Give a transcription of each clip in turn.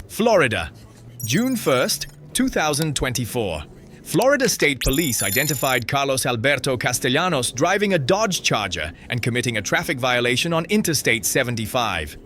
Florida, June 1st, 2024. Florida State Police identified Carlos Alberto Castellanos driving a Dodge Charger and committing a traffic violation on Interstate 75.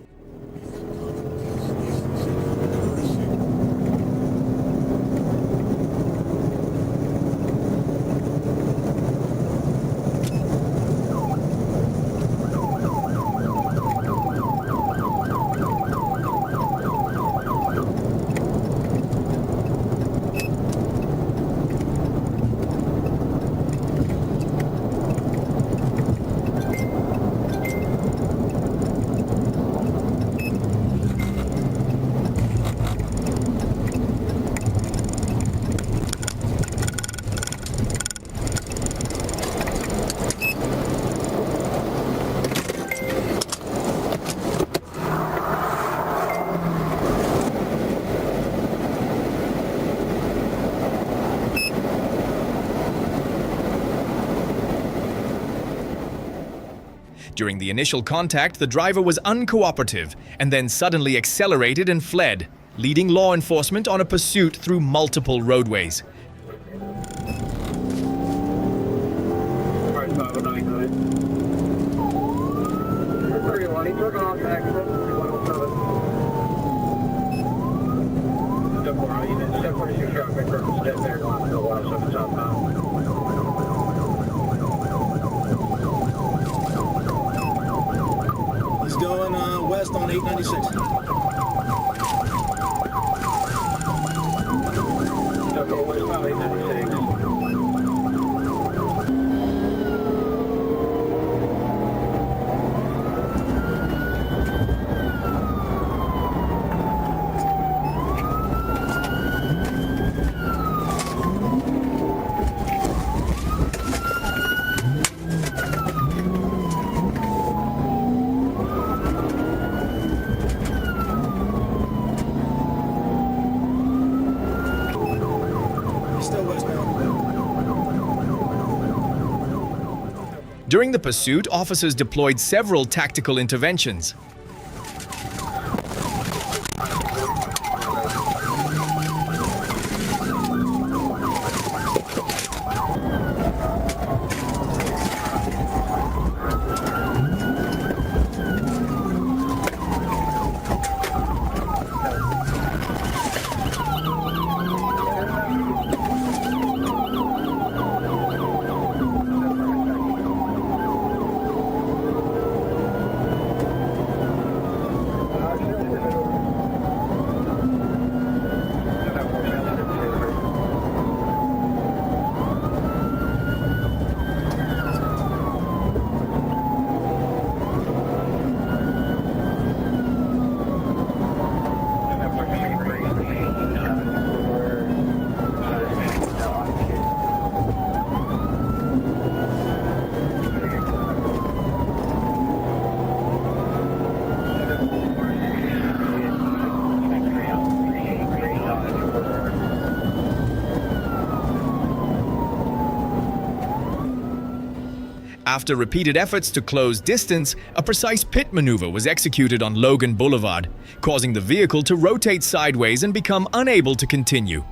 During the initial contact, the driver was uncooperative and then suddenly accelerated and fled, leading law enforcement on a pursuit through multiple roadways. He's going west on 896. During the pursuit, officers deployed several tactical interventions. After repeated efforts to close distance, a precise pit maneuver was executed on Logan Boulevard, causing the vehicle to rotate sideways and become unable to continue.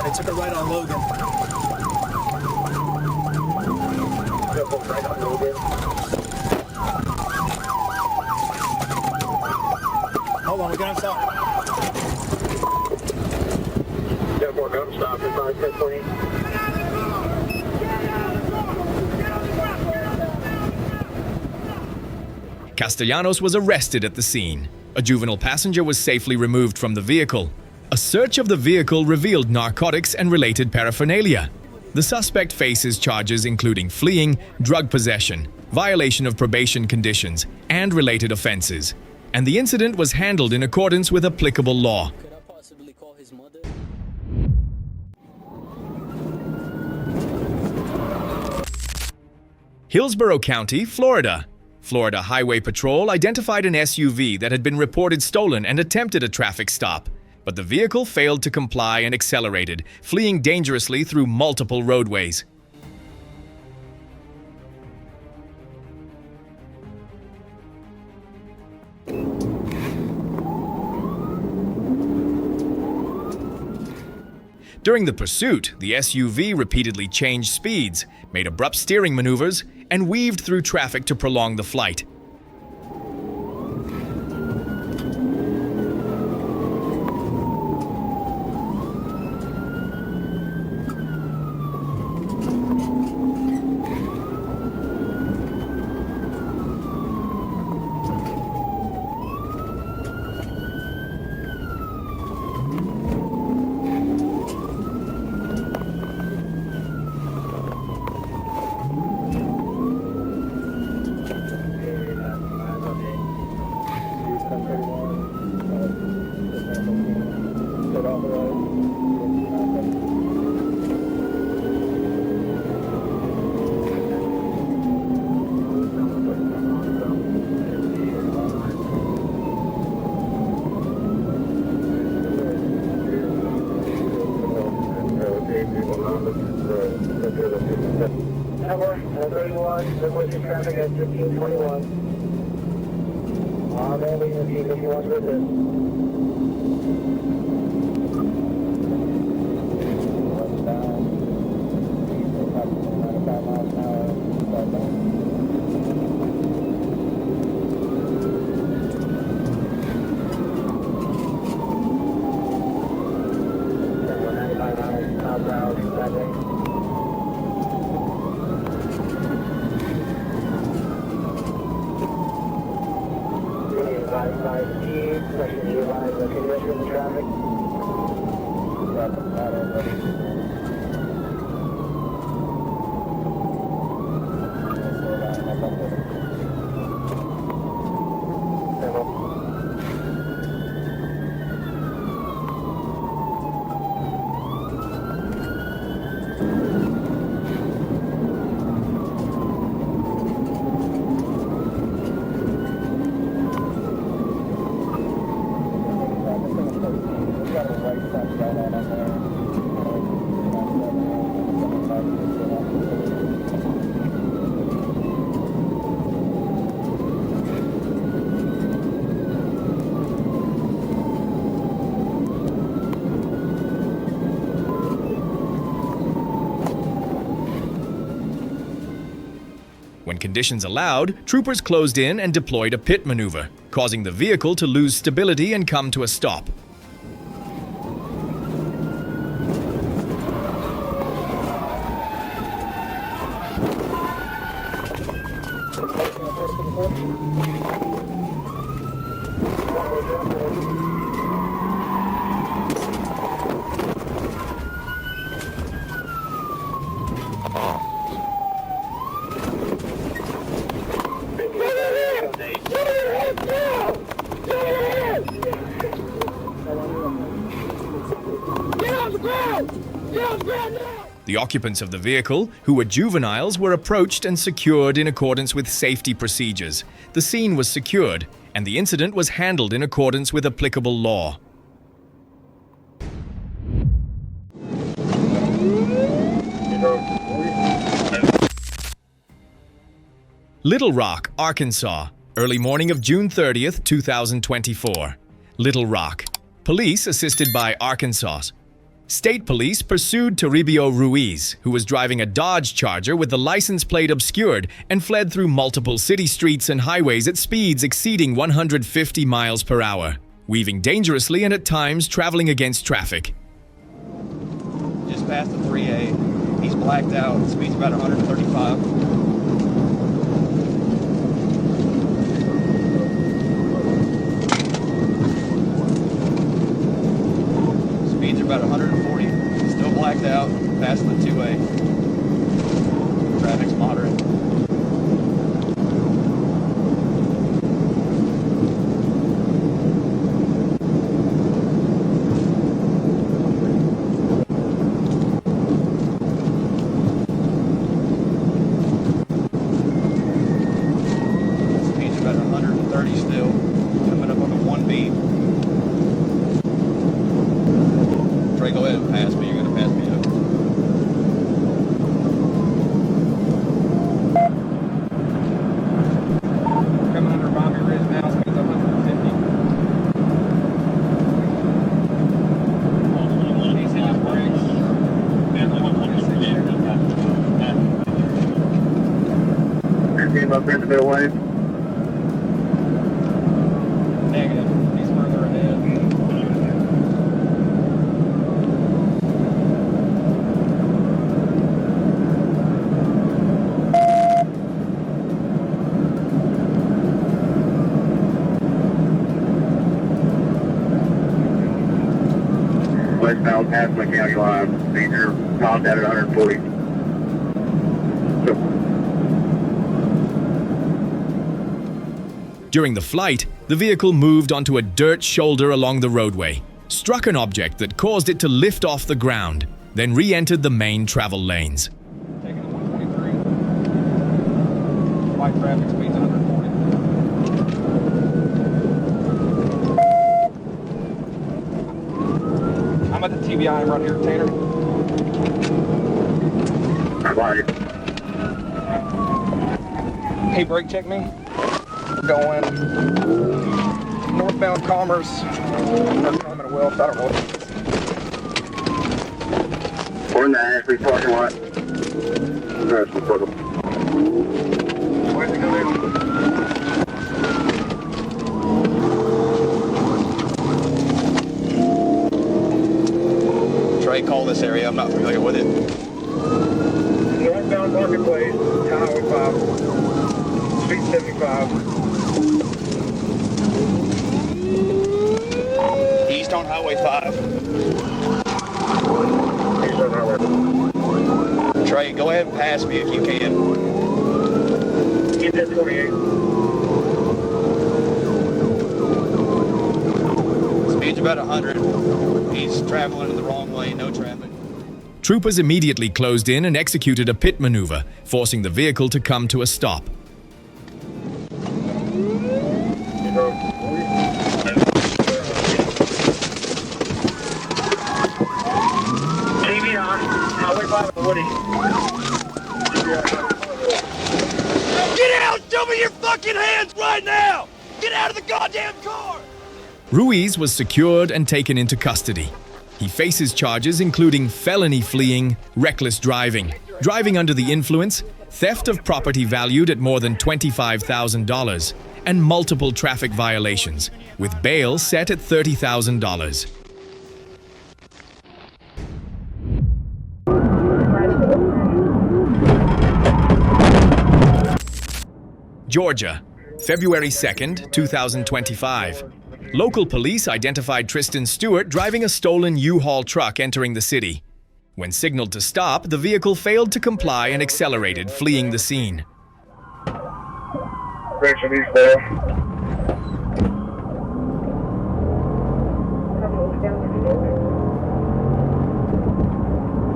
They took a right on Logan. Hold on, we got him stopped. Stop at 510. Castellanos was arrested at the scene. A juvenile passenger was safely removed from the vehicle. A search of the vehicle revealed narcotics and related paraphernalia. The suspect faces charges including fleeing, drug possession, violation of probation conditions, and related offenses. and the incident was handled in accordance with applicable law. Could I possibly call his mother? Hillsborough County, Florida. Florida Highway Patrol identified an SUV that had been reported stolen and attempted a traffic stop, but the vehicle failed to comply and accelerated, fleeing dangerously through multiple roadways. During the pursuit, the SUV repeatedly changed speeds, made abrupt steering maneuvers, and weaved through traffic to prolong the flight. Traffic at 1521. Man, we can see if you want with this. When conditions allowed, troopers closed in and deployed a pit maneuver, causing the vehicle to lose stability and come to a stop. The occupants of the vehicle, who were juveniles, were approached and secured in accordance with safety procedures. The scene was secured, and the incident was handled in accordance with applicable law. Little Rock, Arkansas, early morning of June 30th, 2024. Little Rock. Police assisted by Arkansas. State police pursued Toribio Ruiz, who was driving a Dodge Charger with the license plate obscured and fled through multiple city streets and highways at speeds exceeding 150 miles per hour, weaving dangerously and at times traveling against traffic. Just past the 3A. He's blacked out. Speed's about 135. Speeds are about 140. Still blacked out. Past the 2A. Traffic's moderate. 10-4, Trey, go ahead and pass me. You're gonna pass me up. Coming under Bobby Ridge now, speeds 150. He's hitting his brakes. Came up into the lane. Negative. He's further ahead. Westbound past my county line. Speeder topped out at 140. During the flight, the vehicle moved onto a dirt shoulder along the roadway, struck an object that caused it to lift off the ground, then re-entered the main travel lanes. Taking the 123. White traffic speeds 140. I'm at the TBI right here, Tanner. Right. Hey, brake check me. Going northbound Commerce or Commonwealth, I don't know. We're in the Ashley parking lot. That's the photo. Where's it going? Trey, call this area. I'm not familiar with it. Northbound Marketplace, Highway 5, Street 75. East on Highway 5. East on Highway 5. Trey, go ahead and pass me if you can. Get that 28. Speed's about 100. He's traveling in the wrong way, no traffic. Troopers immediately closed in and executed a pit maneuver, forcing the vehicle to come to a stop. TV on. Highway 5 Woody. Get out! Show me your fucking hands right now! Get out of the goddamn car! Ruiz was secured and taken into custody. He faces charges including felony fleeing, reckless driving, driving under the influence, theft of property valued at more than $25,000, and multiple traffic violations, with bail set at $30,000. Georgia, February 2nd, 2025. Local police identified Tristan Stewart driving a stolen U-Haul truck entering the city. When signaled to stop, the vehicle failed to comply and accelerated, fleeing the scene. Direction eastbound.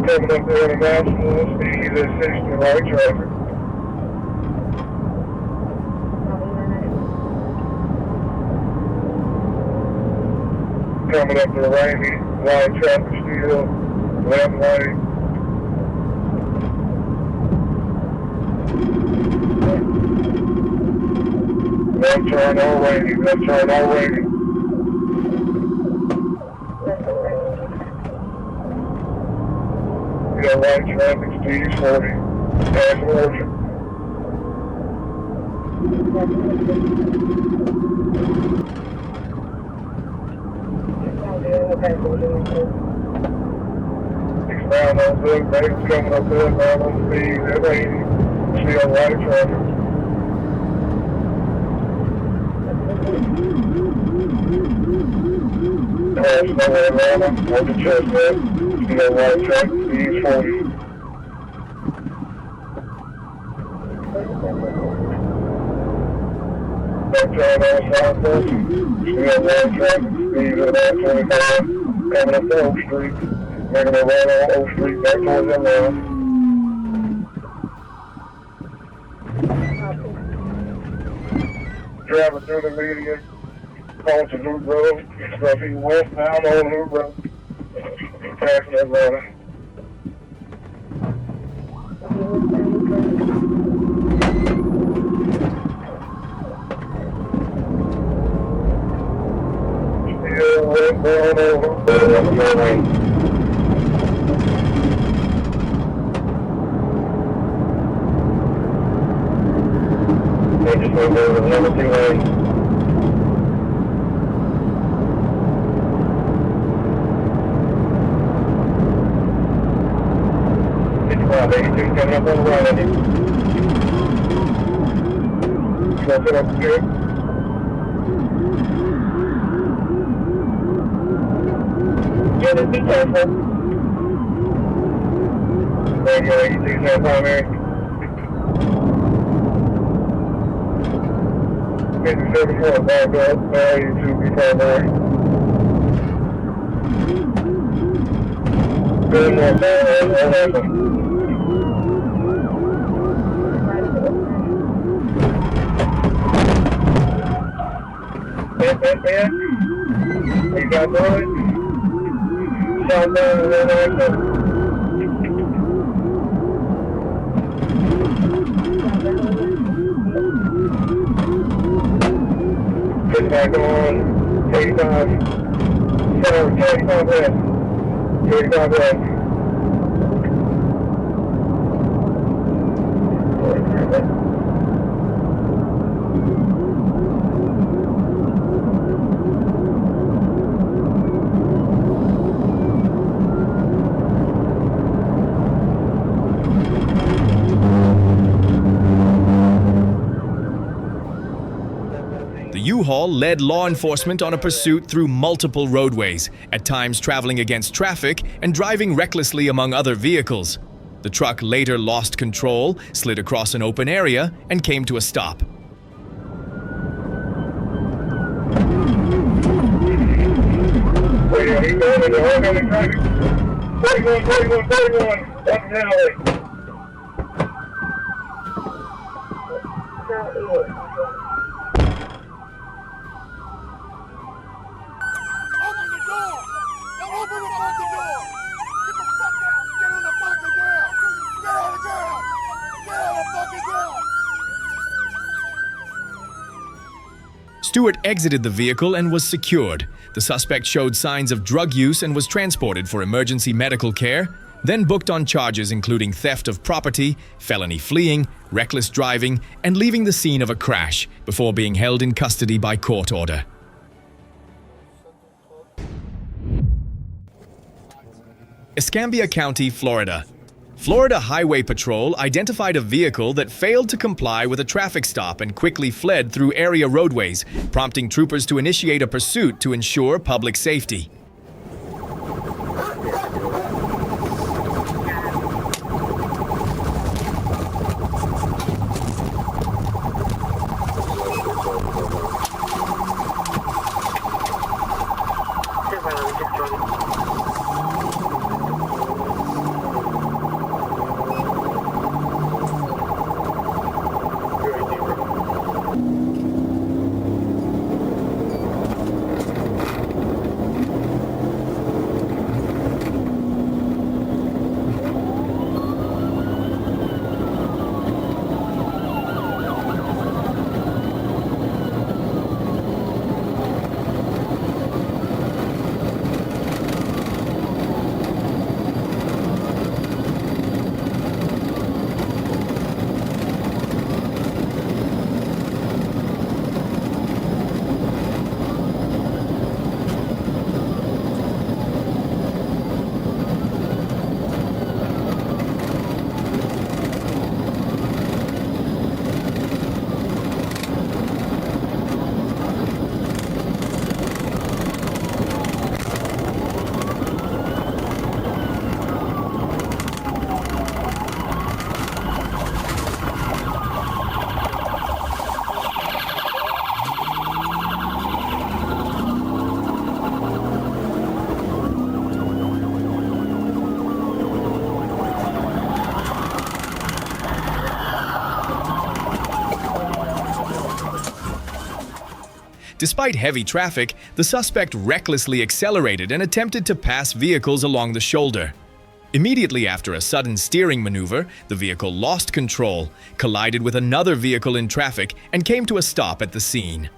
Coming up there international, speed is 60 light traffic. Coming up to the Rainy, light traffic still, left lane. Left turn all Rainy, left turn all Rainy. You got light traffic, speed 40, pass Orchard. Eastbound on Hood, Dayton's coming up there, down on speed at 80. Still light traffic. Cars nowhere around them, on the Chestnut. Still light traffic, speed 40. Left turn on Southwest. Still light traffic, speed at 25. Coming up to Oak Street. Making a right on Oak Street back towards that line. Driving through the median, calling to Loop Road, stuffing westbound on Loop Road. Passing Atlanta. Going over. They just went over the number 2 lane. Coming up on the right of you. Close up the street. Just be careful. Radio 82 South Primary. 54 back up. 82 be primary. Good more down. You got bullets? Shot down and then exit. Get back on 85. 85 left. 85 left. The U-Haul led law enforcement on a pursuit through multiple roadways, at times traveling against traffic and driving recklessly among other vehicles. The truck later lost control, slid across an open area, and came to a stop. Wait, he's going into oncoming traffic. 41. That's an alley. Stewart exited the vehicle and was secured. The suspect showed signs of drug use and was transported for emergency medical care, then booked on charges including theft of property, felony fleeing, reckless driving, and leaving the scene of a crash before being held in custody by court order. Escambia County, Florida. Florida Highway Patrol identified a vehicle that failed to comply with a traffic stop and quickly fled through area roadways, prompting troopers to initiate a pursuit to ensure public safety. Despite heavy traffic, the suspect recklessly accelerated and attempted to pass vehicles along the shoulder. Immediately after a sudden steering maneuver, the vehicle lost control, collided with another vehicle in traffic, and came to a stop at the scene.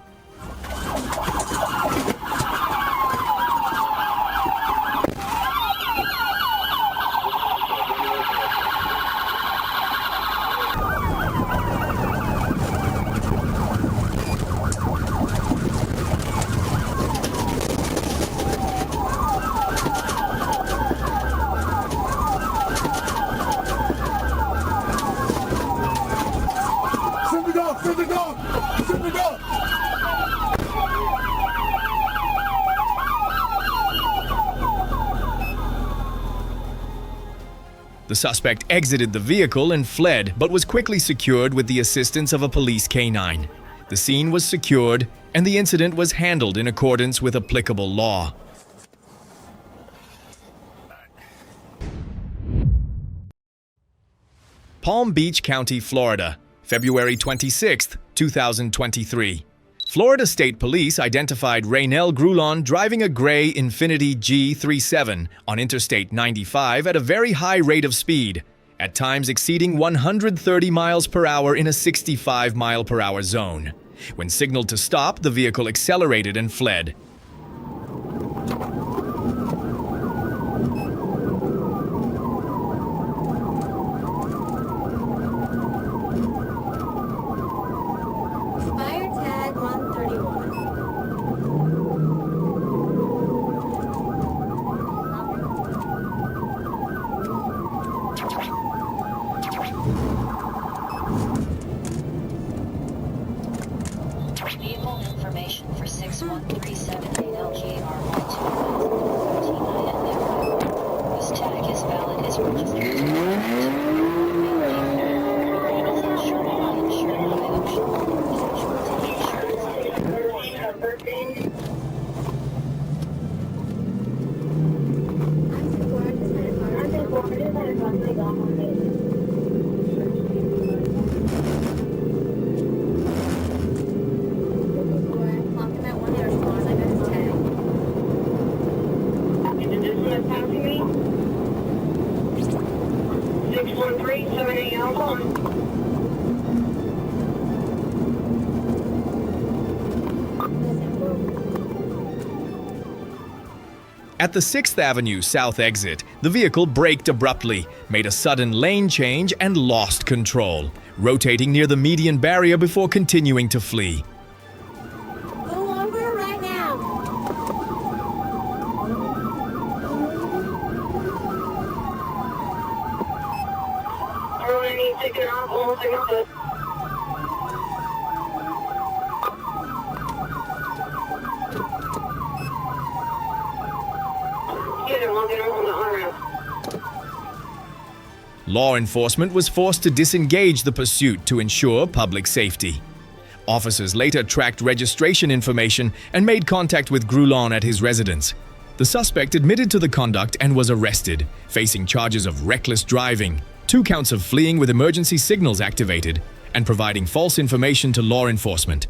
The suspect exited the vehicle and fled, but was quickly secured with the assistance of a police canine. The scene was secured, and the incident was handled in accordance with applicable law. Palm Beach County, Florida, February 26, 2023. Florida State Police identified Raynell Grulon driving a gray Infiniti G37 on Interstate 95 at a very high rate of speed, at times exceeding 130 miles per hour in a 65 mile per hour zone. When signaled to stop, the vehicle accelerated and fled. Vehicle information for 6137 LGR12 This tag is valid as registered. At the 6th Avenue South exit, the vehicle braked abruptly, made a sudden lane change, and lost control, rotating near the median barrier before continuing to flee. Go over right now. I need to get off all the Law enforcement was forced to disengage the pursuit to ensure public safety. Officers later tracked registration information and made contact with Grulon at his residence. The suspect admitted to the conduct and was arrested, facing charges of reckless driving, 2 counts of fleeing with emergency signals activated, and providing false information to law enforcement.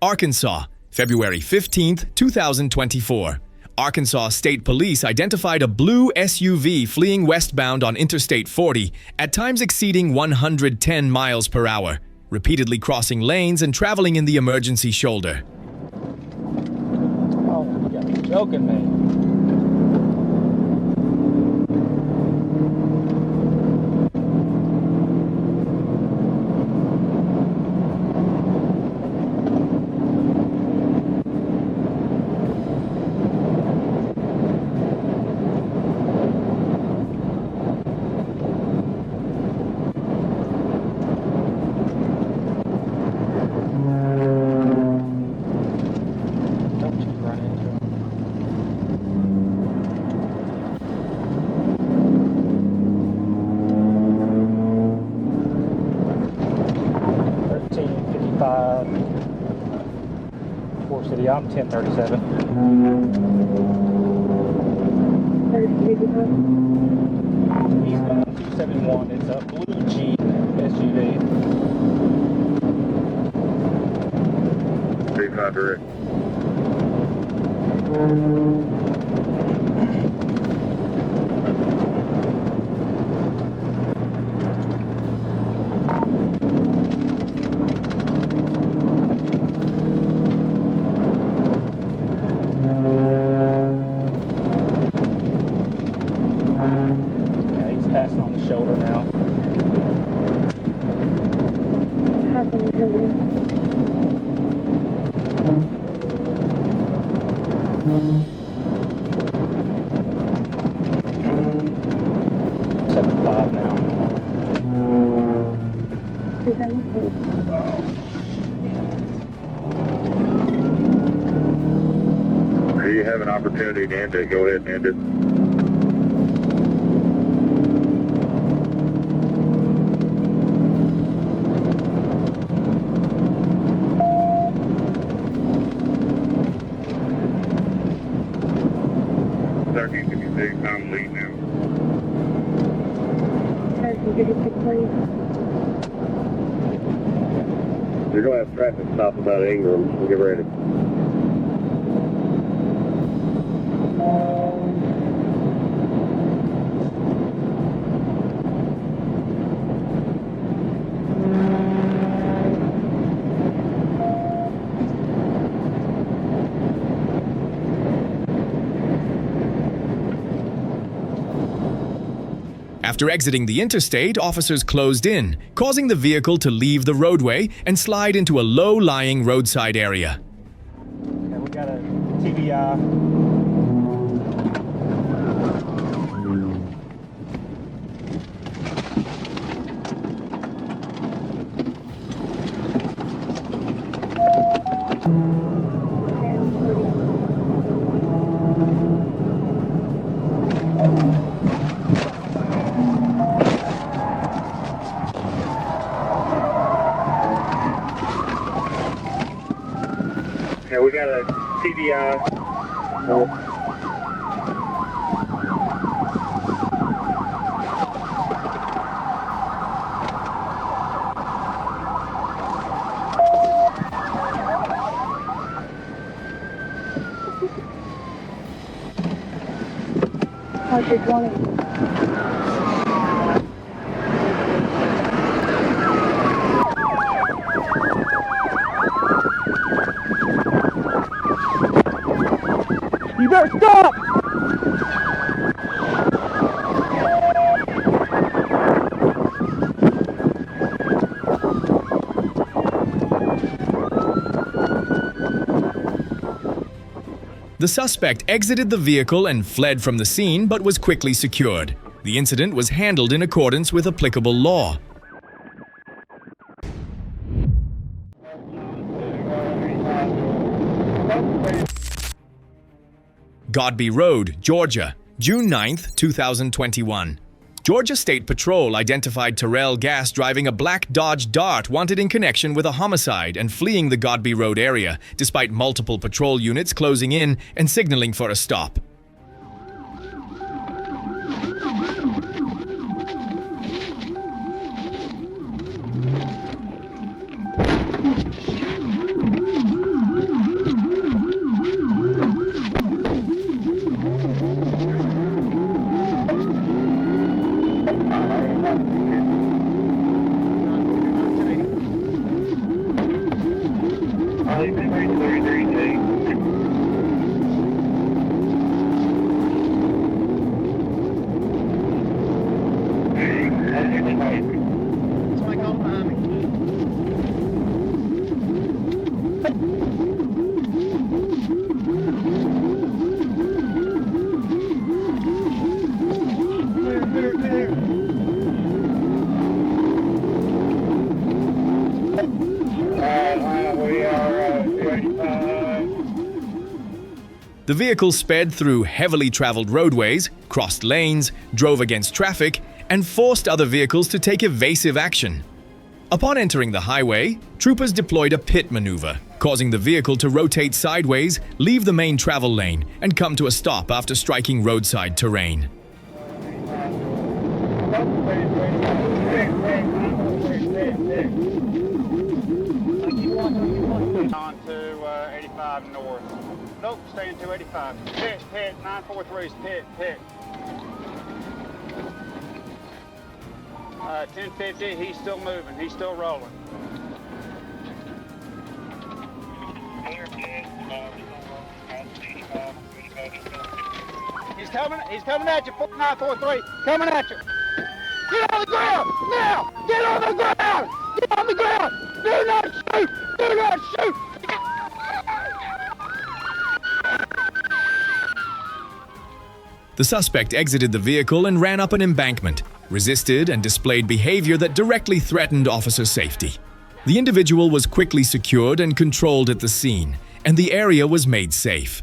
Arkansas, February 15, 2024. Arkansas State Police identified a blue SUV fleeing westbound on Interstate 40, at times exceeding 110 miles per hour, repeatedly crossing lanes and traveling in the emergency shoulder. Oh, you got me joking, man. City, I'm 1037. Eastbound 271. It's a blue Jeep SUV. 300. Yeah, he's passing on the shoulder now. $75 now. You have an opportunity to end it. Go ahead and end it. Turkey, can you take time lead now? You're going to have traffic stop about Ingram. We'll get ready. After exiting the interstate, officers closed in, causing the vehicle to leave the roadway and slide into a low-lying roadside area. Okay, we got a TBI. Yeah, we got a TBI. How's your 20? You better stop! The suspect exited the vehicle and fled from the scene but was quickly secured. The incident was handled in accordance with applicable law. Godby Road, Georgia, June 9, 2021. Georgia State Patrol identified Terrell Gass driving a black Dodge Dart wanted in connection with a homicide and fleeing the Godby Road area, despite multiple patrol units closing in and signaling for a stop. The vehicle sped through heavily traveled roadways, crossed lanes, drove against traffic, and forced other vehicles to take evasive action. Upon entering the highway, troopers deployed a pit maneuver, causing the vehicle to rotate sideways, leave the main travel lane, and come to a stop after striking roadside terrain. On to 85 north. Nope, staying 285. Pit, 943's pit. 1050, he's still moving, he's still rolling. He's coming at you, 943, coming at you. Get on the ground, now! Get on the ground! Get on the ground! Do not shoot! Do not shoot! The suspect exited the vehicle and ran up an embankment, resisted and displayed behavior that directly threatened officer safety. The individual was quickly secured and controlled at the scene, and the area was made safe.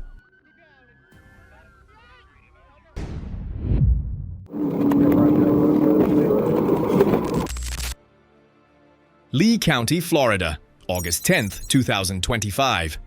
Lee County, Florida, August 10, 2025.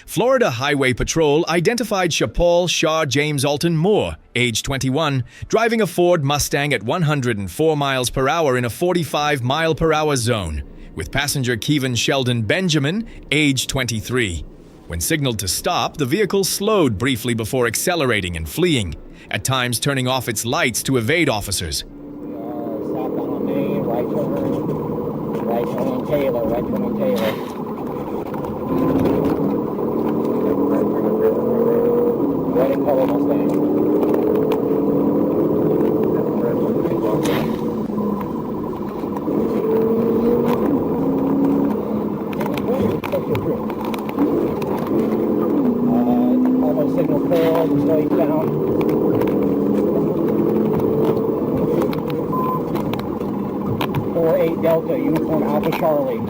Florida Highway Patrol identified Paul Shaw James Alton Moore, age 21, driving a Ford Mustang at 104 miles per hour in a 45 mile per hour zone, with passenger Kevin Sheldon Benjamin, age 23. When signaled to stop, the vehicle slowed briefly before accelerating and fleeing, at times turning off its lights to evade officers. Southbound on Main, right turn on Taylor. Red and color Mustang. Almost signal 4, just slow you down. 4-8 Delta, uniform Alpha Charlie.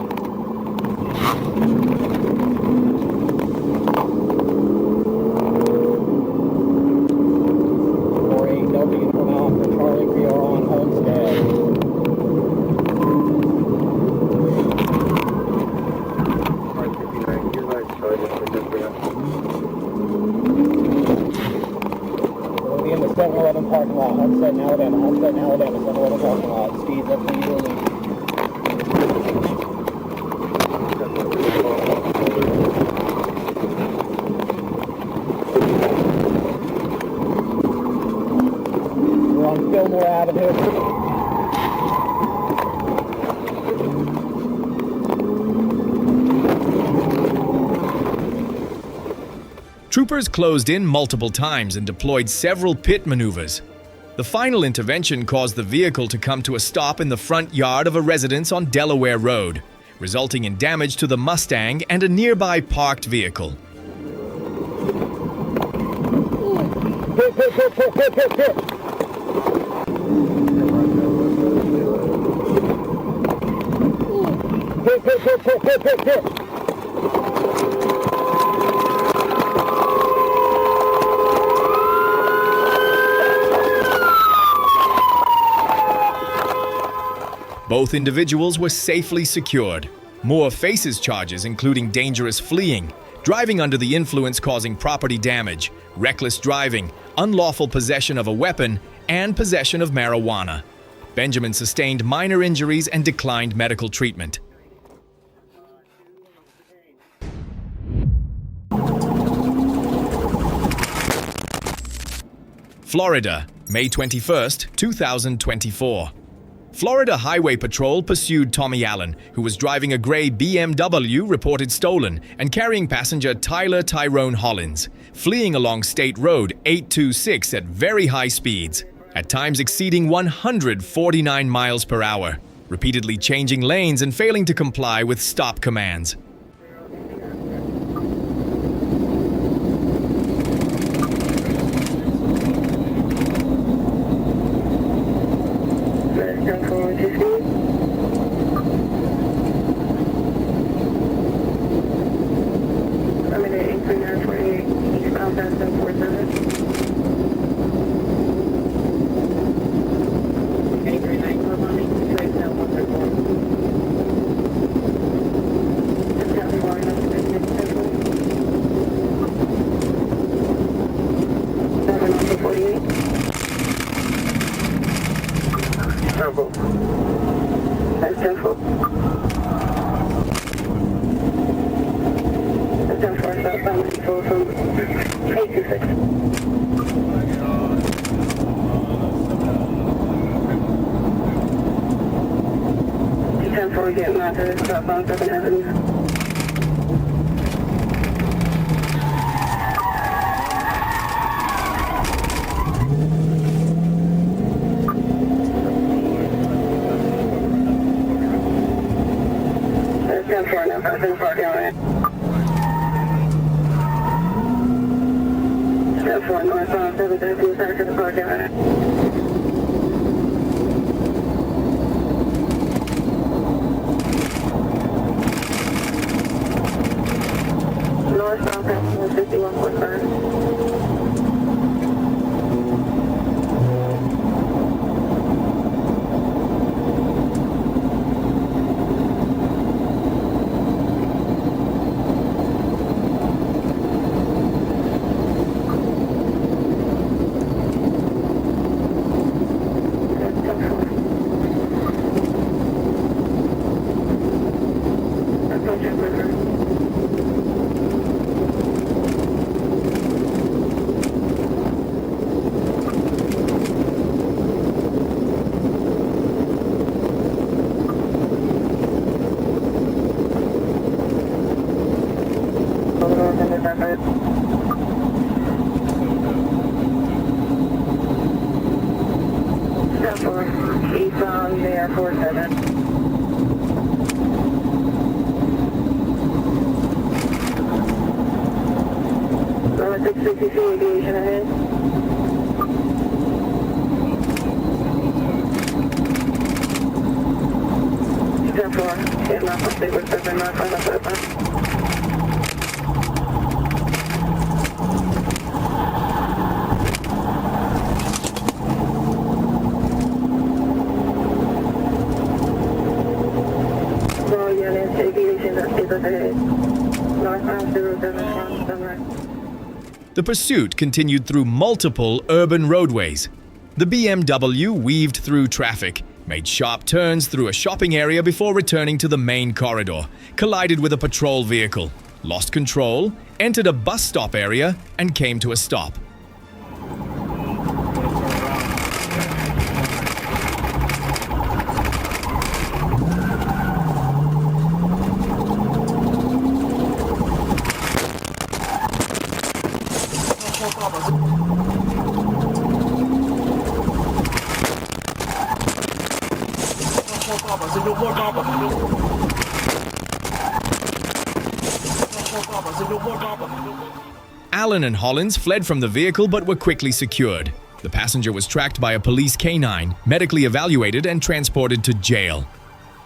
Parking lot, Homestead in Alabama, 711 parking lot, speeds up to you and me. We're on Fillmore Avenue. Troopers closed in multiple times and deployed several pit maneuvers. The final intervention caused the vehicle to come to a stop in the front yard of a residence on Delaware Road, resulting in damage to the Mustang and a nearby parked vehicle. Both individuals were safely secured. Moore faces charges including dangerous fleeing, driving under the influence causing property damage, reckless driving, unlawful possession of a weapon, and possession of marijuana. Benjamin sustained minor injuries and declined medical treatment. Florida, May 21, 2024. Florida Highway Patrol pursued Tommy Allen, who was driving a gray BMW reported stolen and carrying passenger Tyler Tyrone Hollins, fleeing along State Road 826 at very high speeds, at times exceeding 149 miles per hour, repeatedly changing lanes and failing to comply with stop commands. getting onto this stop on 7th Avenue. There's 10-4 now, in the parking lot. 10-4 northbound 7th Avenue, back to the parking lot. Northbound passenger 51.5. Eastbound there, 47. Number 662 aviation ahead. Step 4, get left on 617, north on the footpath. The pursuit continued through multiple urban roadways. The BMW weaved through traffic, made sharp turns through a shopping area before returning to the main corridor, collided with a patrol vehicle, lost control, entered a bus stop area, and came to a stop. Allen and Hollins fled from the vehicle but were quickly secured. The passenger was tracked by a police canine, medically evaluated, and transported to jail.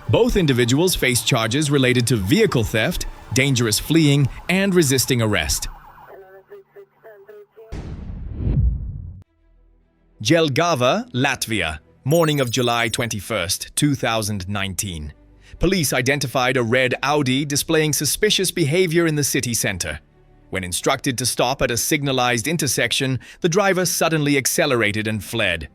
Both individuals faced charges related to vehicle theft, dangerous fleeing, and resisting arrest. Jelgava, Latvia, morning of July 21st, 2019. Police identified a red Audi displaying suspicious behavior in the city center. When instructed to stop at a signalized intersection, the driver suddenly accelerated and fled.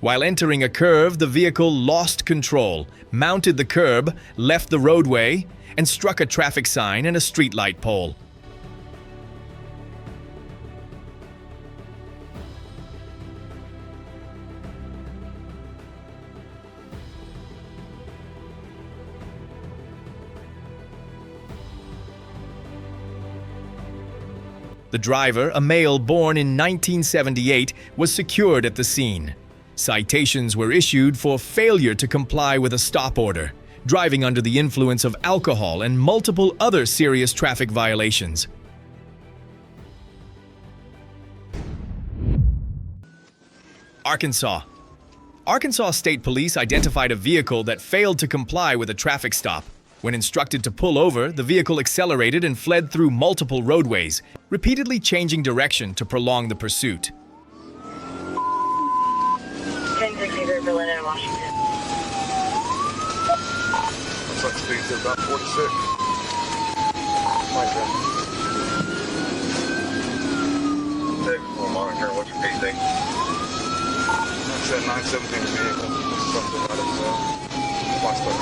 While entering a curve, the vehicle lost control, mounted the curb, left the roadway, and struck a traffic sign and a streetlight pole. The driver, a male born in 1978, was secured at the scene. Citations were issued for failure to comply with a stop order, driving under the influence of alcohol, and multiple other serious traffic violations. Arkansas. Arkansas State Police identified a vehicle that failed to comply with a traffic stop. When instructed to pull over, the vehicle accelerated and fled through multiple roadways, repeatedly changing direction to prolong the pursuit. 1060 Berlin and Washington. Looks like speed's at about 46. Right there. We'll monitor. What's your PC? That's that 917 vehicle. Something out of Mustang.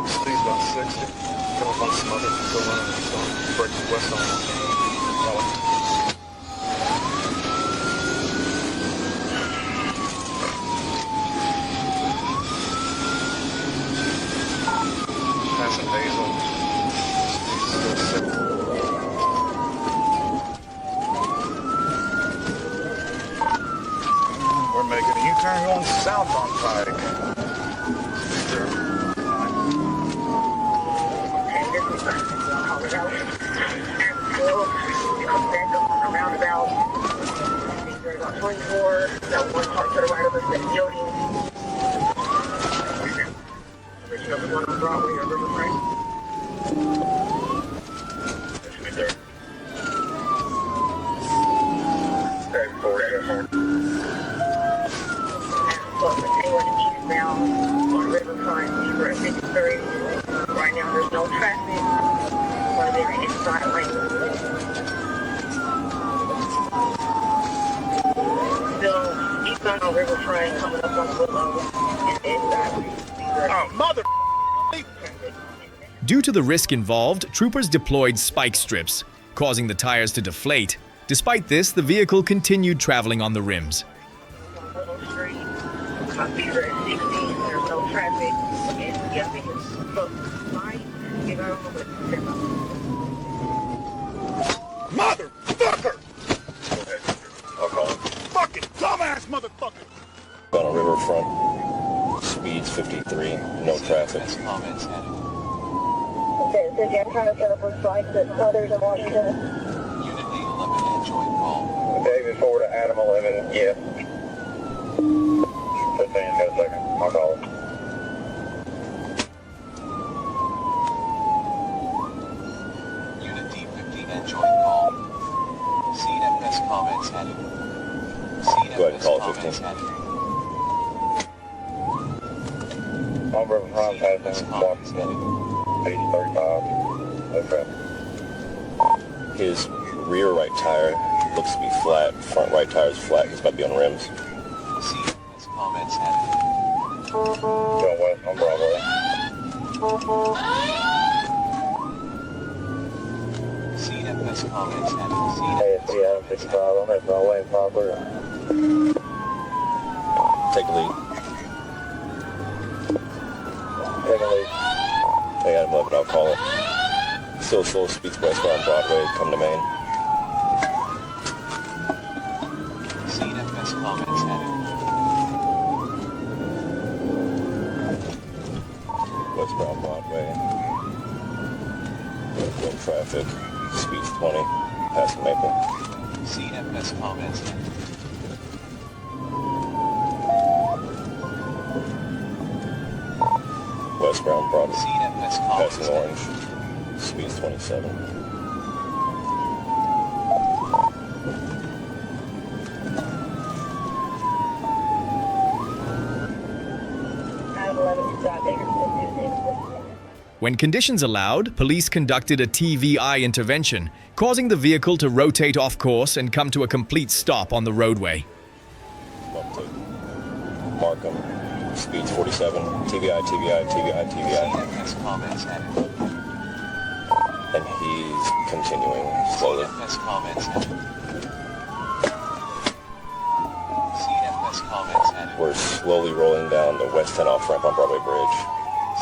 Speed's about 60. Come up on some other breaks west on passing Hazel. We're making a U-turn going south on Pike. Roundabout. About 24. That one car to the right of us that's building. Reaching up the one on Broadway or Riverfront. That should be there. Stay forward. Anyone eastbound on Riverfront, we're at 53. Right now there's no traffic. One of their inside lanes. Still eastbound on Riverfront, coming up on Willow, and inside. Oh, mother. Due to the risk involved, troopers deployed spike strips, causing the tires to deflate. Despite this, the vehicle continued traveling on the rims. Willow Street, these are at 60, there's no traffic, and yeah, I think it's fine. You know, Motherfucker! I'll call him. Fucking dumbass motherfucker! On a riverfront, speeds 53, no traffic. Okay, so I'm trying to set up a spike that others in Washington. Unit 811 and joint call. David forward to Adam 11, yeah. 15, got a second. I'll call him. Unit D15 and joint call. CFS comments headed. CFS go ahead and call it 15. On Riverfront, passing Washington, 8035. No traffic. His rear right tire looks to be flat. Front right tire is flat. He's about to be on rims. CFS comments headed. Going west on Broadway. CFS comments headed. ASC Adam 55 on that Broadway and Poplar. Take the lead. Take a lead. Hey, Adam 11, I'll call it. Still slow speeds westbound Broadway, come to Main. CFS comments headed. Westbound Broadway. No traffic. Speeds 20. Past Maple. CFS comments headed. Westbound Broadway. CFS comments passing Orange. Speeds 27. When conditions allowed, police conducted a TVI intervention, causing the vehicle to rotate off course and come to a complete stop on the roadway. Up to Markham, speeds 47, TVI. And he's continuing slowly. We're slowly rolling down the West 10 off ramp on Broadway Bridge.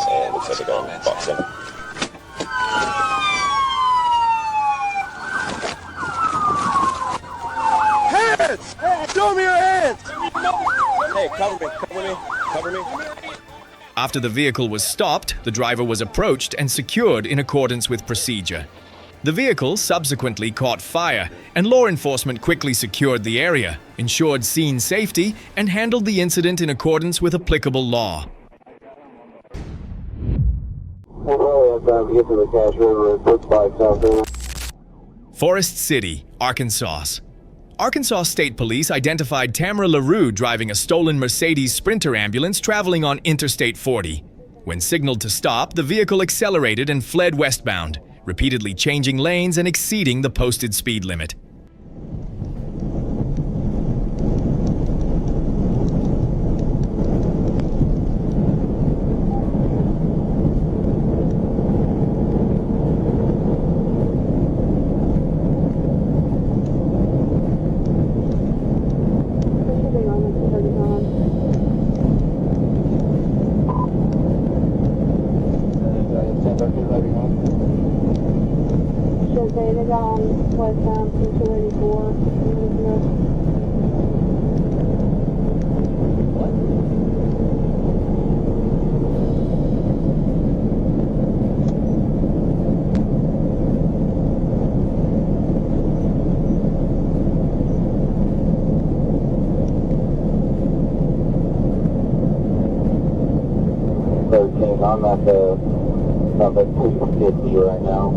And looks like they're going to box in. Show me your hands! Hey, cover me. After the vehicle was stopped, the driver was approached and secured in accordance with procedure. The vehicle subsequently caught fire, and law enforcement quickly secured the area, ensured scene safety, and handled the incident in accordance with applicable law. We'll probably have time to get to the Cache River and put bikes out there. Forest City, Arkansas. Arkansas State Police identified Tamara LaRue driving a stolen Mercedes Sprinter ambulance traveling on Interstate 40. When signaled to stop, the vehicle accelerated and fled westbound, repeatedly changing lanes and exceeding the posted speed limit. I'm at the 250 right now.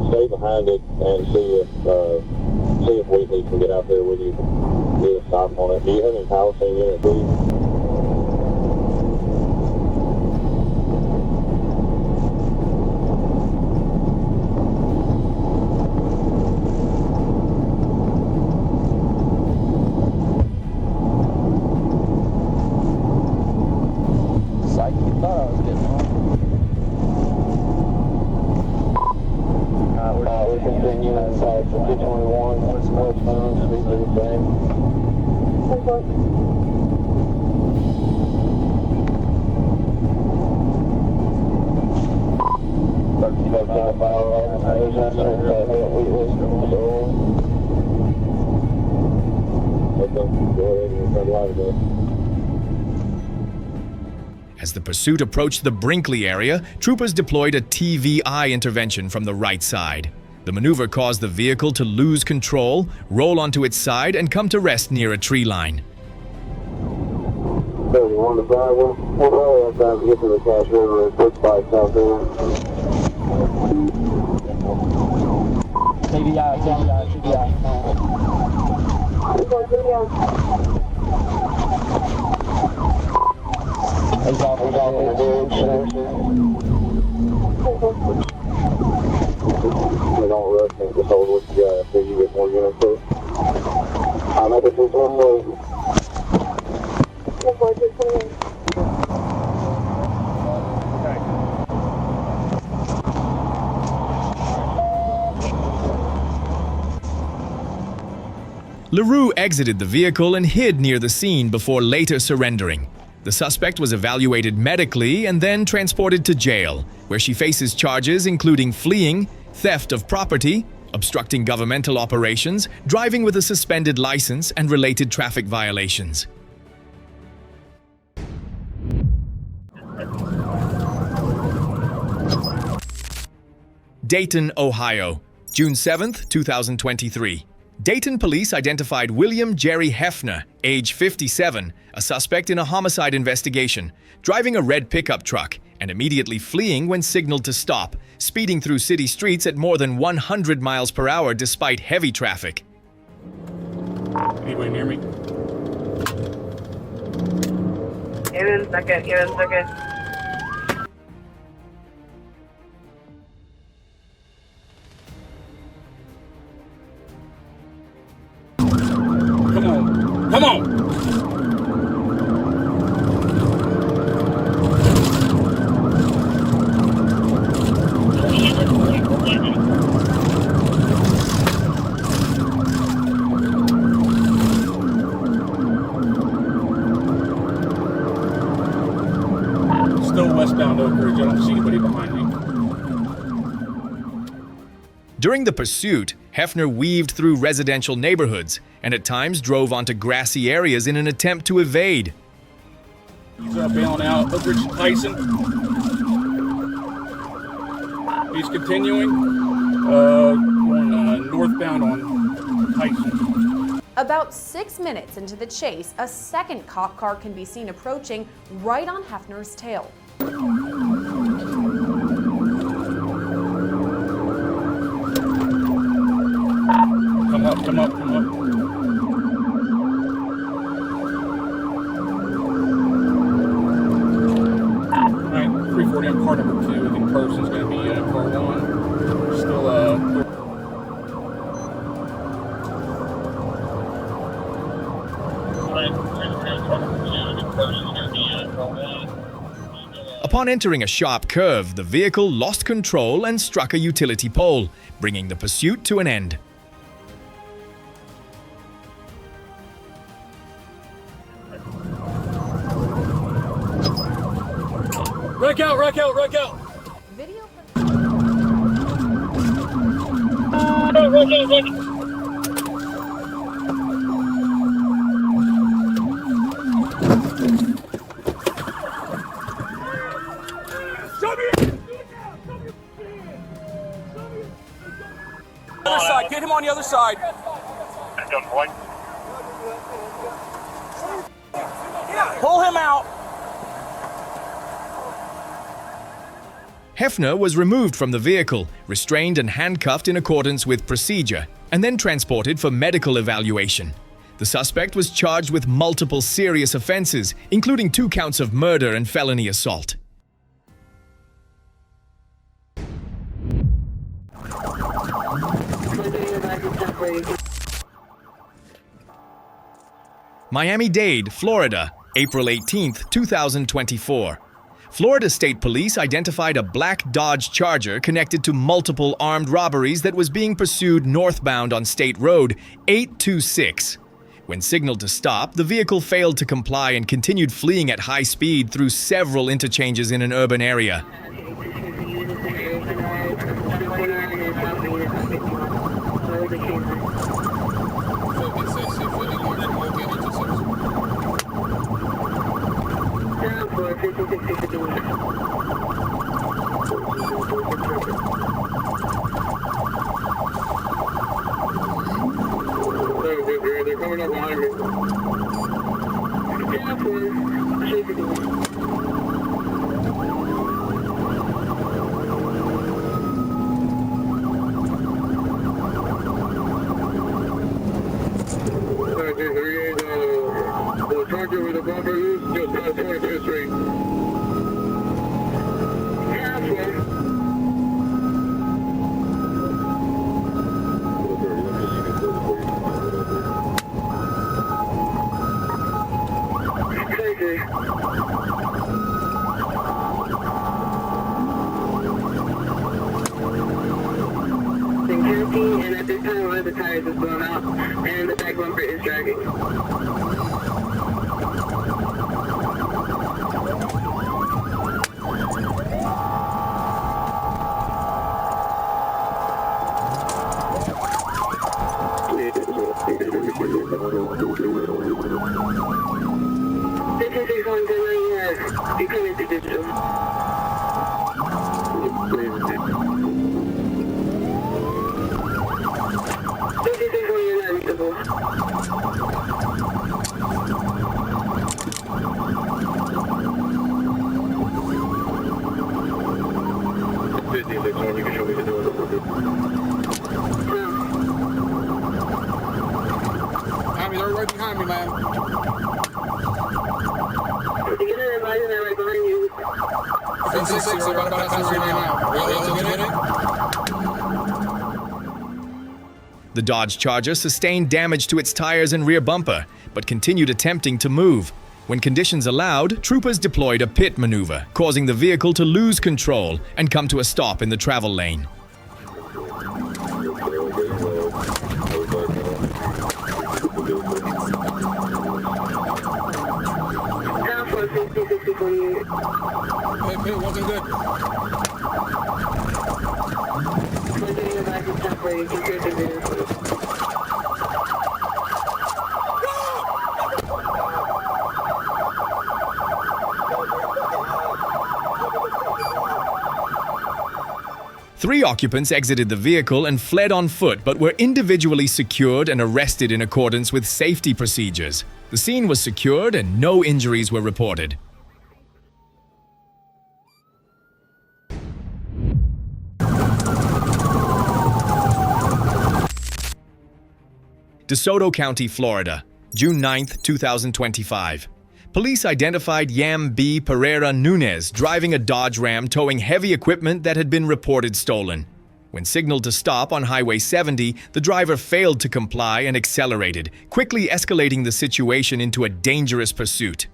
Stay behind it and see if Wheatley can get out there with you. Get a stop on it. Do you have any power seen unit, please? As the pursuit approached the Brinkley area, troopers deployed a TVI intervention from the right side. The maneuver caused the vehicle to lose control, roll onto its side, and come to rest near a tree line. 31 to 5, we'll probably have time to get to the Cache River and put bikes out there. TVI. He's off the don't rush me. Just hold what you got until you get more units close. I'm at the 221. LaRue exited the vehicle and hid near the scene before later surrendering. The suspect was evaluated medically and then transported to jail, where she faces charges including fleeing, theft of property, obstructing governmental operations, driving with a suspended license, and related traffic violations. Dayton, Ohio, June 7, 2023. Dayton police identified William Jerry Hefner, age 57, a suspect in a homicide investigation, driving a red pickup truck and immediately fleeing when signaled to stop, speeding through city streets at more than 100 miles per hour despite heavy traffic. Anybody near me? Give it a second, give it a second. Come on! Still westbound Oak Ridge. I don't see anybody behind me. During the pursuit, Hefner weaved through residential neighborhoods and at times drove onto grassy areas in an attempt to evade. He's bailing out Oak Ridge Tyson. He's continuing going northbound on Tyson. About 6 minutes into the chase, a second cop car can be seen approaching right on Hefner's tail. Come up, come up, come up. Alright, 340 on car number 2. I think person's going to be car 1. Still, Upon entering a sharp curve, the vehicle lost control and struck a utility pole, bringing the pursuit to an end. Wreck out, wreck out, wreck out! Video Other side, get him on the other side. Pull him out. Hefner was removed from the vehicle, restrained and handcuffed in accordance with procedure, and then transported for medical evaluation. The suspect was charged with multiple serious offenses, including 2 counts of murder and felony assault. Miami-Dade, Florida, April 18, 2024. Florida State Police identified a black Dodge Charger connected to multiple armed robberies that was being pursued northbound on State Road 826. When signaled to stop, the vehicle failed to comply and continued fleeing at high speed through several interchanges in an urban area. They're coming up behind me. The Charger with a bumper loose just past 25th Street. tires is blown out, and the back bumper is dragging. You come into digital. You can show me the door. Tommy, they're right behind me, man. Right behind you. 56, they're about to right now. The Dodge Charger sustained damage to its tires and rear bumper, but continued attempting to move. When conditions allowed, troopers deployed a pit maneuver, causing the vehicle to lose control and come to a stop in the travel lane. Hey, wasn't good. Three occupants exited the vehicle and fled on foot, but were individually secured and arrested in accordance with safety procedures. The scene was secured and no injuries were reported. DeSoto County, Florida, June 9, 2025. Police identified Yam B. Pereira Nunez driving a Dodge Ram towing heavy equipment that had been reported stolen. When signaled to stop on Highway 70, the driver failed to comply and accelerated, quickly escalating the situation into a dangerous pursuit.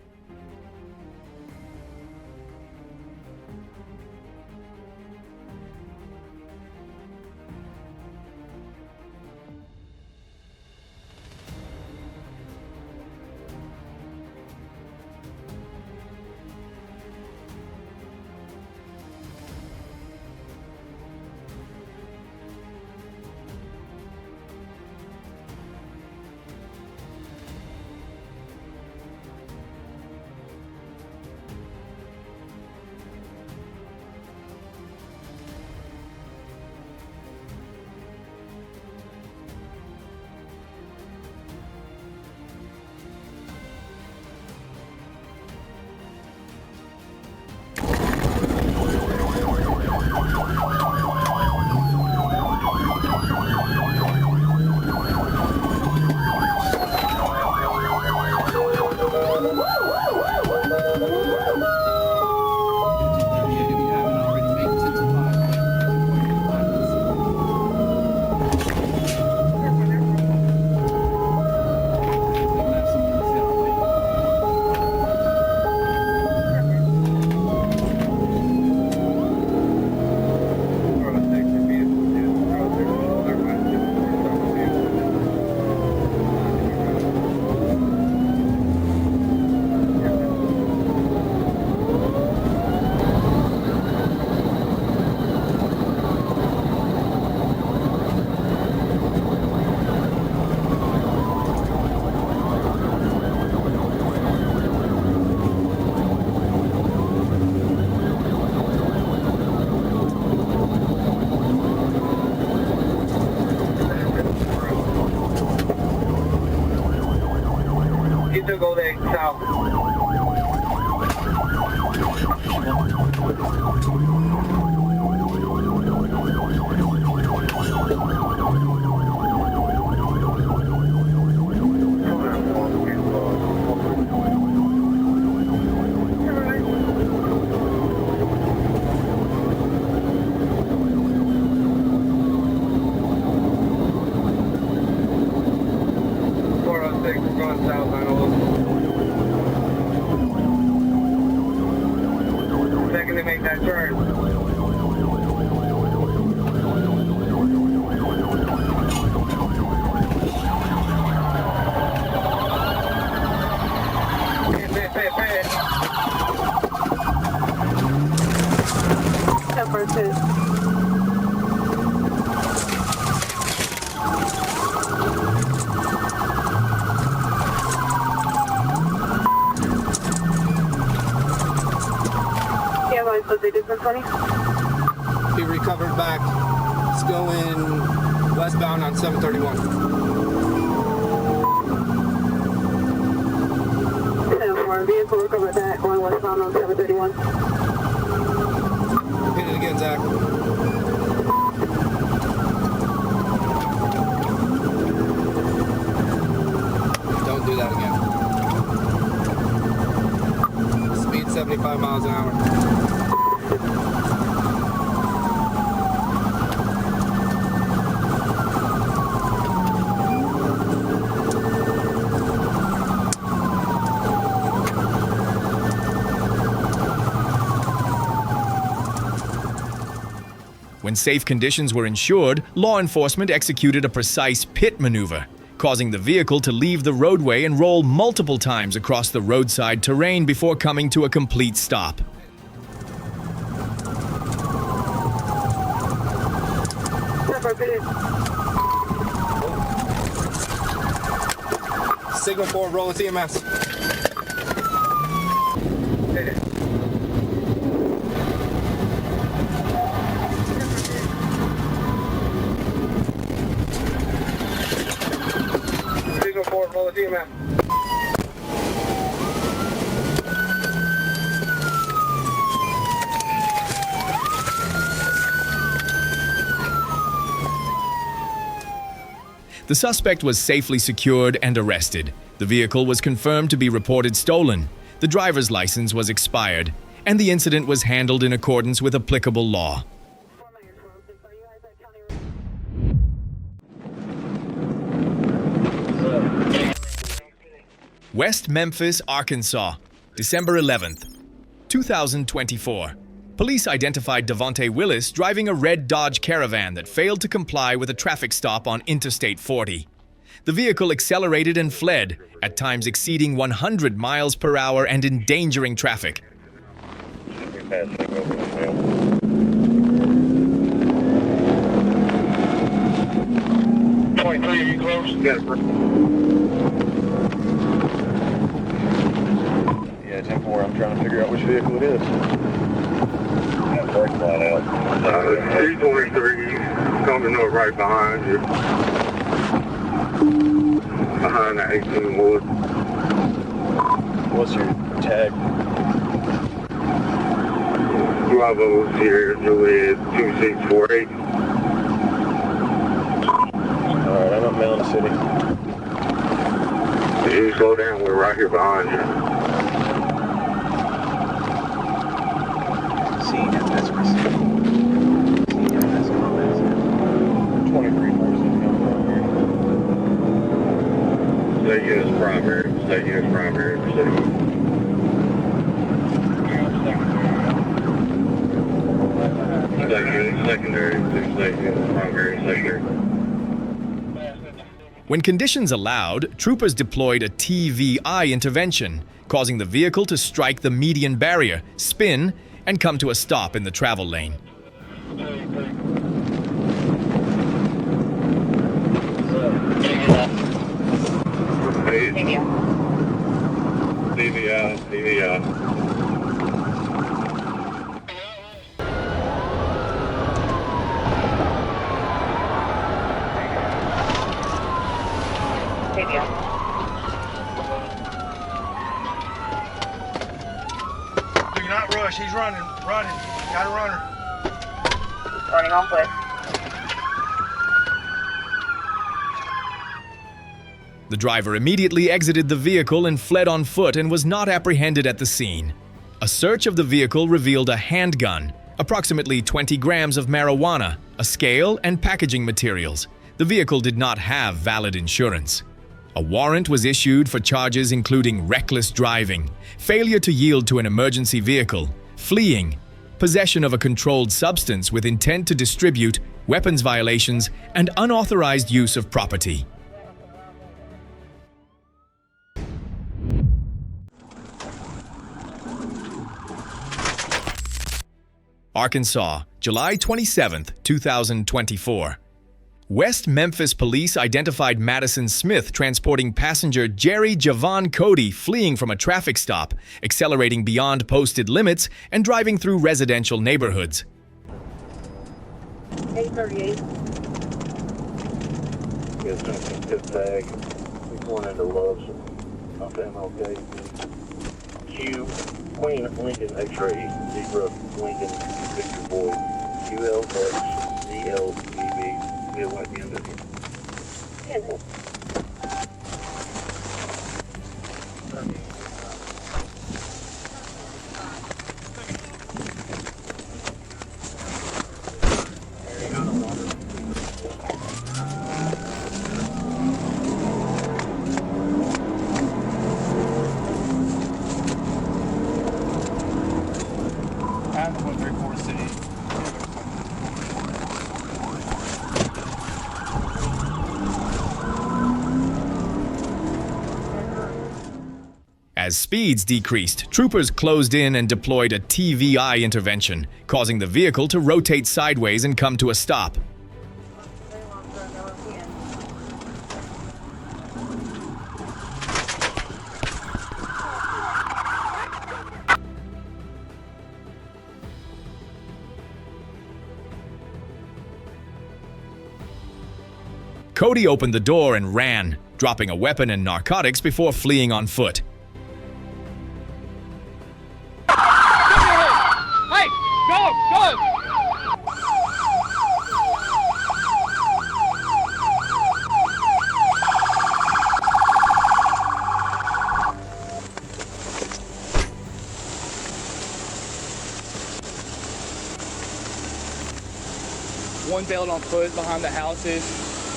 to go there south. 20. He recovered back. It's going westbound on 731. 7-4, vehicle recovered back, going westbound on 731. Hit it again, Zach. Don't do that again. Speed 75 miles an hour. When safe conditions were ensured, law enforcement executed a precise pit maneuver, causing the vehicle to leave the roadway and roll multiple times across the roadside terrain before coming to a complete stop. Signal 4, roll with EMS. Signal 4, roll with EMS. The suspect was safely secured and arrested. The vehicle was confirmed to be reported stolen. The driver's license was expired, and the incident was handled in accordance with applicable law. West Memphis, Arkansas, December 11th, 2024. Police identified Devontae Willis driving a red Dodge Caravan that failed to comply with a traffic stop on Interstate 40. The vehicle accelerated and fled, at times exceeding 100 miles per hour and endangering traffic. 23, are you close? Yes, sir. Yeah, 10-4, I'm trying to figure out which vehicle it is. Yeah, brake light out. 323, coming up right behind you. Behind the 18 wood. What's your tag? Bravo Sierra Juliet 2648. Alright, I'm up Mountain City. If you slow down, we're right here behind you. See, that's what's 23 State unit's primary. State unit's primary. State unit secondary. State unit primary secondary. When conditions allowed, troopers deployed a TVI intervention, causing the vehicle to strike the median barrier, spin, and come to a stop in the travel lane. DVI. Do not rush. He's running. Got a runner. Running on foot. The driver immediately exited the vehicle and fled on foot and was not apprehended at the scene. A search of the vehicle revealed a handgun, approximately 20 grams of marijuana, a scale, and packaging materials. The vehicle did not have valid insurance. A warrant was issued for charges including reckless driving, failure to yield to an emergency vehicle, fleeing, possession of a controlled substance with intent to distribute, weapons violations, and unauthorized use of property. Arkansas, July 27th, 2024. West Memphis police identified Madison Smith transporting passenger Jerry Javon Cody fleeing from a traffic stop, accelerating beyond posted limits, and driving through residential neighborhoods. 838. Yes, some good tag. We're going into Loves off MLK. Q, Queen Lincoln X-ray, Zebra Lincoln Victor Boy, QLX, ZLBB. We'll wipe the end of it. As speeds decreased, troopers closed in and deployed a TVI intervention, causing the vehicle to rotate sideways and come to a stop. Cody opened the door and ran, dropping a weapon and narcotics before fleeing on foot. Hey, go, go! One belt on foot behind the houses,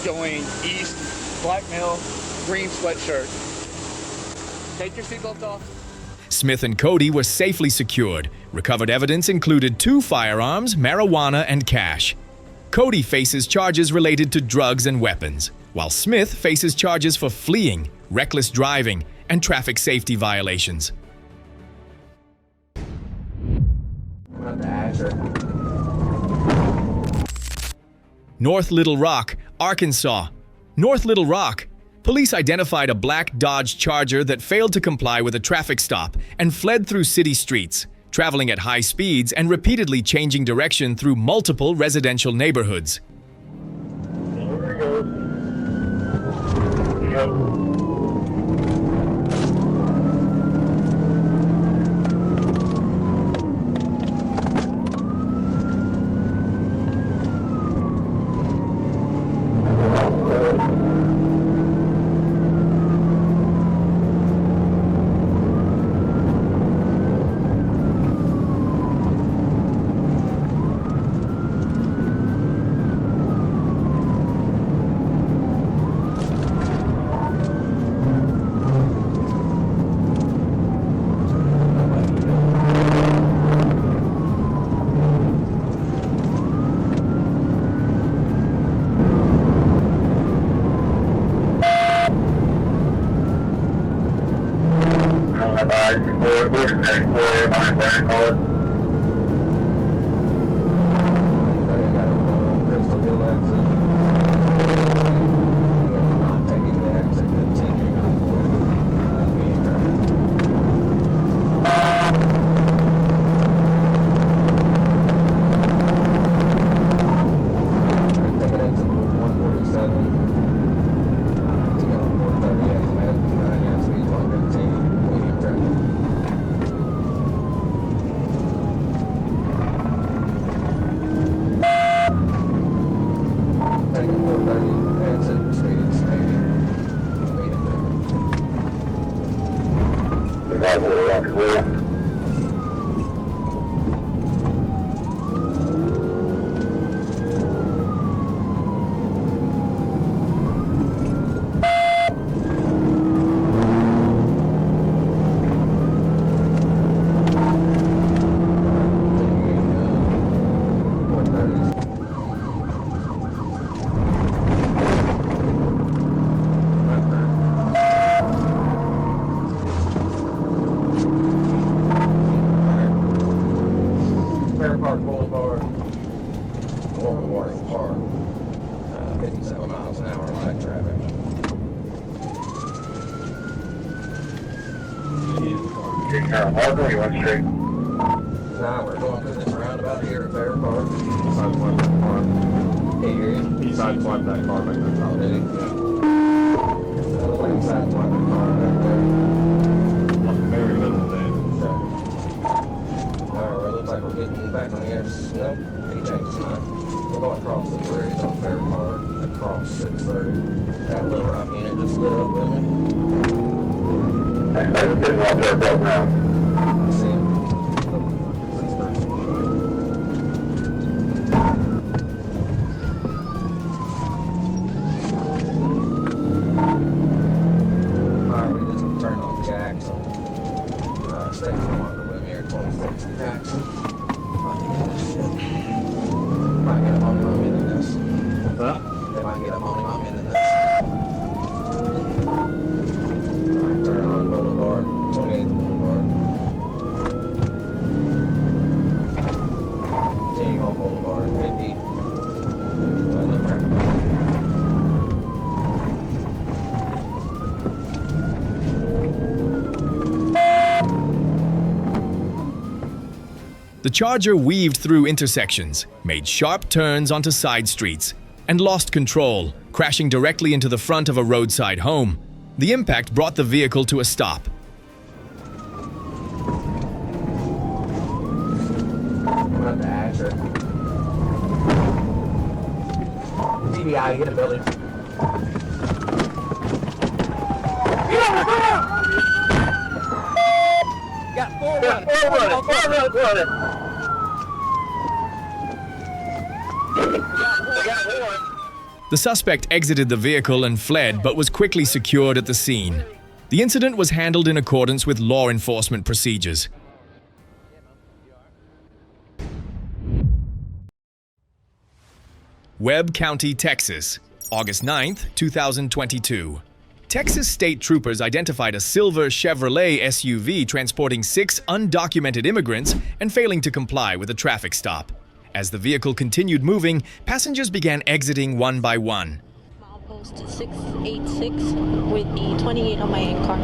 going east, black male, green sweatshirt. Take your seatbelt off. Smith and Cody were safely secured. Recovered evidence included 2 firearms, marijuana, and cash. Cody faces charges related to drugs and weapons, while Smith faces charges for fleeing, reckless driving, and traffic safety violations. North Little Rock, Arkansas. North Little Rock. Police identified a black Dodge Charger that failed to comply with a traffic stop and fled through city streets, traveling at high speeds and repeatedly changing direction through multiple residential neighborhoods. Here we go. Yep. miles an hour on that traffic. Marker, you want straight? Nah, we're going through this roundabout here at Fair Park. Sideswipe that car. Hey, you're in? He sideswiped that car back there. Oh, did he? Yeah. Looks like he sideswiped the car back there. Like very little bit. Alright, well, it looks like we're getting back on the air. Nope, he changed his mind. We're going across the bridge on Fair Park, across 630. That little rock unit just lit up with me. I'm getting off there about now. See him? Alright, we just turned off Jackson. Stay longer with me here, 26 Jackson. Might get a money on me than this. Huh? They might get a money on me than this. Alright, turn on Boulevard, 28th Boulevard. Continue on Boulevard, 50. The Charger weaved through intersections, made sharp turns onto side streets, and lost control, crashing directly into the front of a roadside home. The impact brought the vehicle to a stop. I'm at the Asher. TBI, get a building. Get on the ground! Got four running. The suspect exited the vehicle and fled, but was quickly secured at the scene. The incident was handled in accordance with law enforcement procedures. Webb County, Texas, August 9th, 2022. Texas state troopers identified a silver Chevrolet SUV transporting 6 undocumented immigrants and failing to comply with a traffic stop. As the vehicle continued moving, passengers began exiting one by one. Milepost 686 with the 28 on my end car.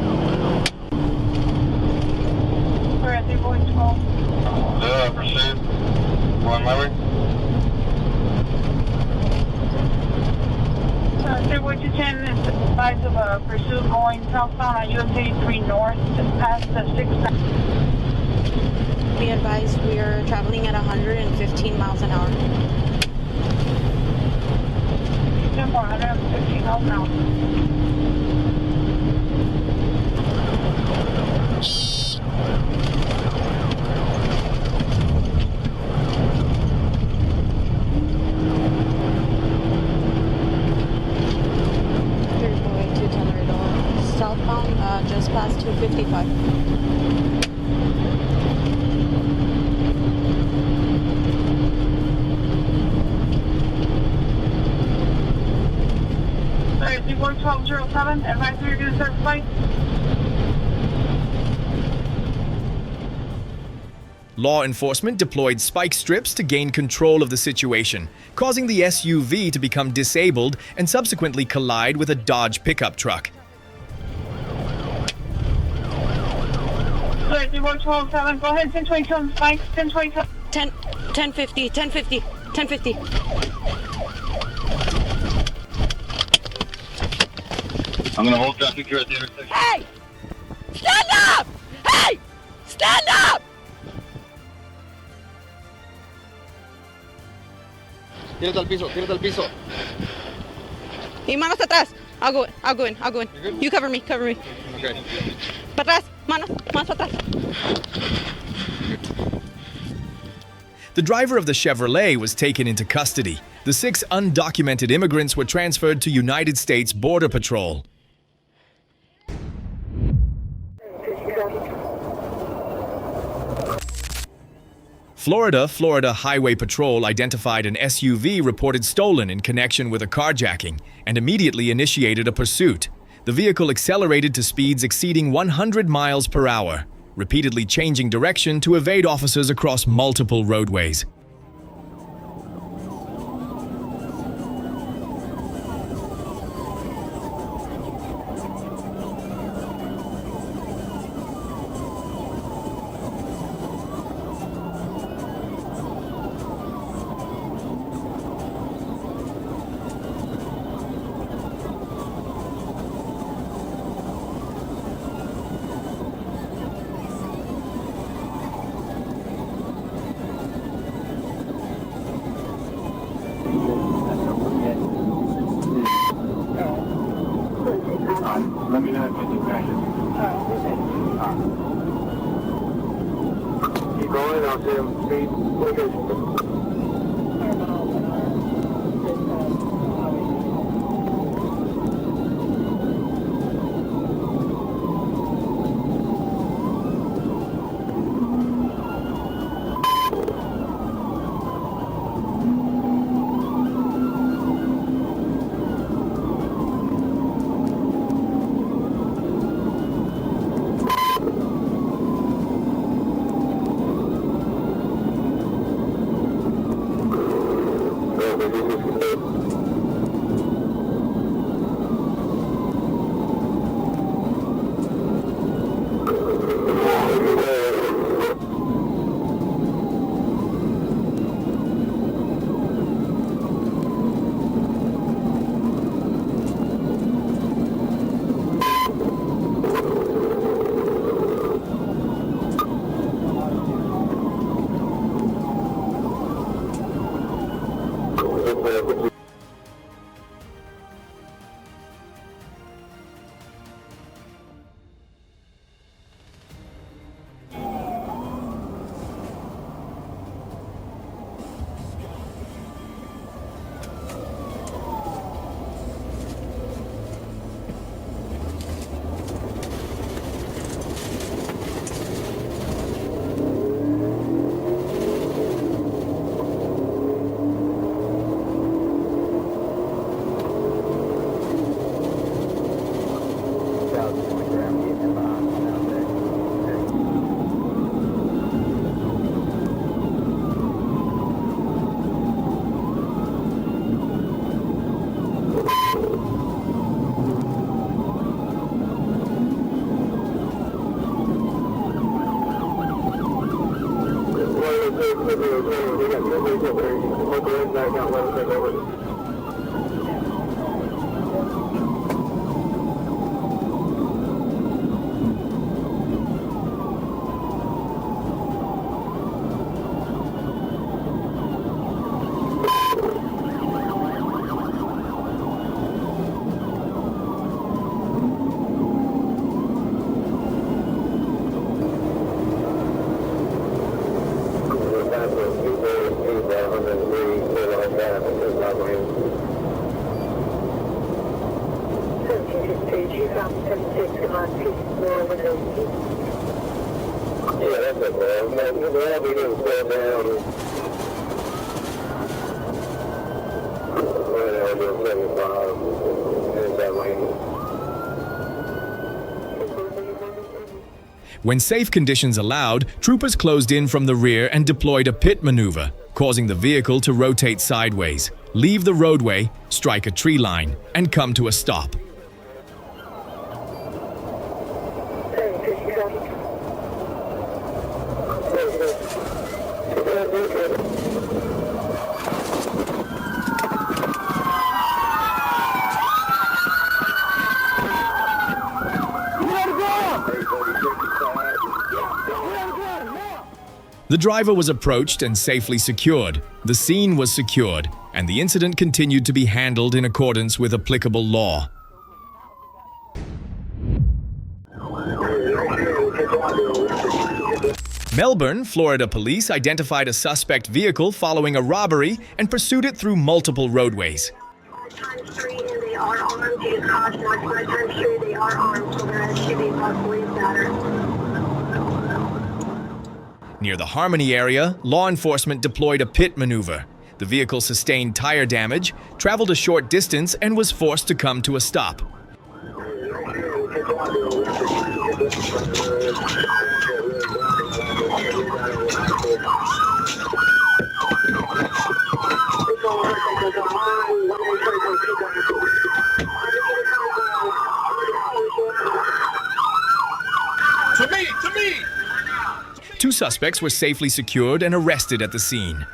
We're at 3.12. Pursuit. One lever. 3.210 is the size of a pursuit going southbound on US 83 North, just past the 6. Be advised, we are traveling at 115 miles an hour. 115 miles an hour. Southbound, just past 255. Sorry, 3.1207, advise you're going to start flight. Law enforcement deployed spike strips to gain control of the situation, causing the SUV to become disabled and subsequently collide with a Dodge pickup truck. Sorry, 3.1207, go ahead, 1027 spikes, 1027. 1050, 1050, 1050. I'm gonna hold traffic here at the intersection. Hey! Stand up! Hey! Stand up! Tírate al piso, tírate al piso. Y manos atrás. I'll go in. You cover me. Okay. Para atrás, manos atrás. The driver of the Chevrolet was taken into custody. The 6 undocumented immigrants were transferred to United States Border Patrol. Florida Highway Patrol identified an SUV reported stolen in connection with a carjacking and immediately initiated a pursuit. The vehicle accelerated to speeds exceeding 100 miles per hour, repeatedly changing direction to evade officers across multiple roadways. let me know if anything crashes. Keep going, I'll see him. Speed, location. When safe conditions allowed, troopers closed in from the rear and deployed a pit maneuver, causing the vehicle to rotate sideways, leave the roadway, strike a tree line, and come to a stop. The driver was approached and safely secured, the scene was secured, and the incident continued to be handled in accordance with applicable law. Melbourne, Florida police identified a suspect vehicle following a robbery and pursued it through multiple roadways. They are armed. It is caution on 5 times 3. They are armed, so there should be possibly a batter. Near the Harmony area, law enforcement deployed a pit maneuver. The vehicle sustained tire damage, traveled a short distance, and was forced to come to a stop. To me! Two suspects were safely secured and arrested at the scene.